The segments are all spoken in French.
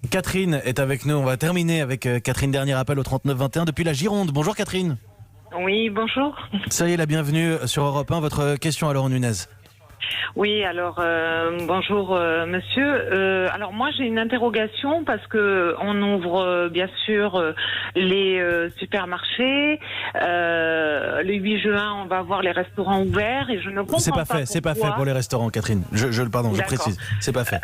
Catherine est avec nous. On va terminer avec Catherine, dernier appel au 3921 depuis la Gironde. Bonjour Catherine. Oui, bonjour. Soyez la bienvenue sur Europe 1. Votre question à Laurent Nunez. Oui, alors bonjour monsieur. Alors moi j'ai une interrogation parce que on ouvre bien sûr les supermarchés. Le 8 juin on va avoir les restaurants ouverts et je ne comprends pas. C'est pas fait pour les restaurants, Catherine. Je précise. C'est pas fait.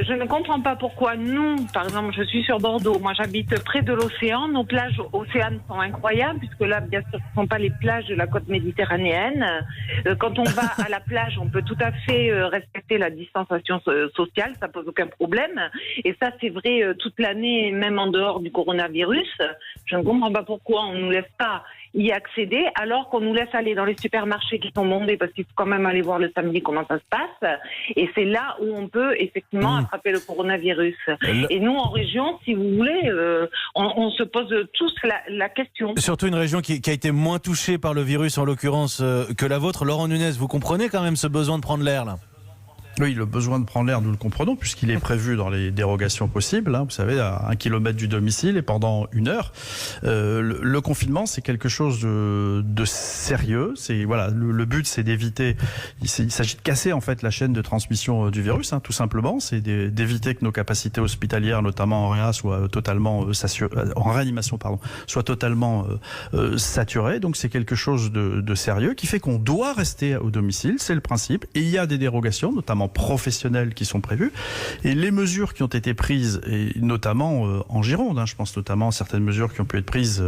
Je ne comprends pas pourquoi nous, par exemple, je suis sur Bordeaux. Moi j'habite près de l'océan. Nos plages océanes sont incroyables puisque là bien sûr ce ne sont pas les plages de la côte méditerranéenne. Quand on va à la plage, on peut tout à fait respecter la distanciation sociale, ça pose aucun problème. Et ça, c'est vrai toute l'année, même en dehors du coronavirus. Je ne comprends pas pourquoi on ne nous laisse pas y accéder, alors qu'on nous laisse aller dans les supermarchés qui sont bondés, parce qu'il faut quand même aller voir le samedi comment ça se passe. Et c'est là où on peut effectivement attraper le coronavirus. Et nous, en région, si vous voulez, on se pose tous la question. Surtout une région qui a été moins touchée par le virus, en l'occurrence, que la vôtre. Laurent Nunez, vous comprenez quand même ce besoin de prendre l'air, là ? Oui, le besoin de prendre l'air, nous le comprenons, puisqu'il est prévu dans les dérogations possibles, vous savez, à 1 kilomètre du domicile et pendant 1 heure. Le confinement, c'est quelque chose de sérieux. Voilà, le but, c'est d'éviter, il s'agit de casser en fait la chaîne de transmission du virus, tout simplement. C'est d'éviter que nos capacités hospitalières, notamment en réa, soient totalement en réanimation, soient totalement saturées. Donc c'est quelque chose de sérieux qui fait qu'on doit rester au domicile, c'est le principe. Et il y a des dérogations, notamment professionnels, qui sont prévus, et les mesures qui ont été prises, et notamment en Gironde, je pense notamment à certaines mesures qui ont pu être prises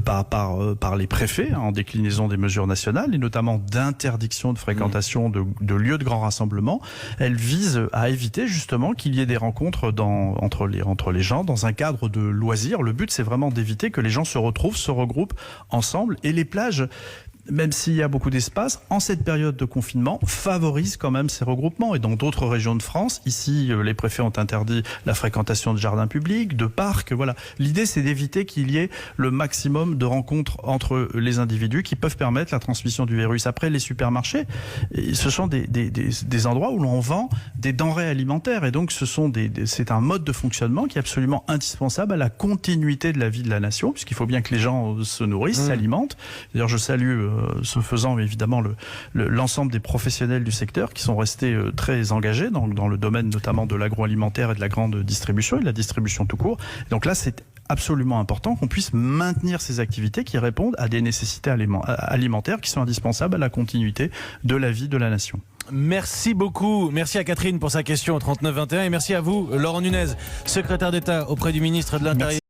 par les préfets, en déclinaison des mesures nationales, et notamment d'interdiction de fréquentation de lieux de grand rassemblement. Elles visent à éviter justement qu'il y ait des rencontres entre les gens dans un cadre de loisirs. Le but, c'est vraiment d'éviter que les gens se retrouvent, se regroupent ensemble, et les plages, même s'il y a beaucoup d'espace, en cette période de confinement, favorise quand même ces regroupements. Et dans d'autres régions de France, ici, les préfets ont interdit la fréquentation de jardins publics, de parcs. Voilà. L'idée, c'est d'éviter qu'il y ait le maximum de rencontres entre les individus qui peuvent permettre la transmission du virus. Après, les supermarchés, ce sont des endroits où l'on vend des denrées alimentaires. Et donc, c'est un mode de fonctionnement qui est absolument indispensable à la continuité de la vie de la nation, puisqu'il faut bien que les gens se nourrissent, s'alimentent. D'ailleurs, je salue ce faisant évidemment l'ensemble des professionnels du secteur qui sont restés très engagés dans le domaine notamment de l'agroalimentaire et de la grande distribution et de la distribution tout court. Donc là, c'est absolument important qu'on puisse maintenir ces activités qui répondent à des nécessités alimentaires qui sont indispensables à la continuité de la vie de la nation. Merci beaucoup. Merci à Catherine pour sa question au 3921 et merci à vous, Laurent Nunez, secrétaire d'État auprès du ministre de l'Intérieur.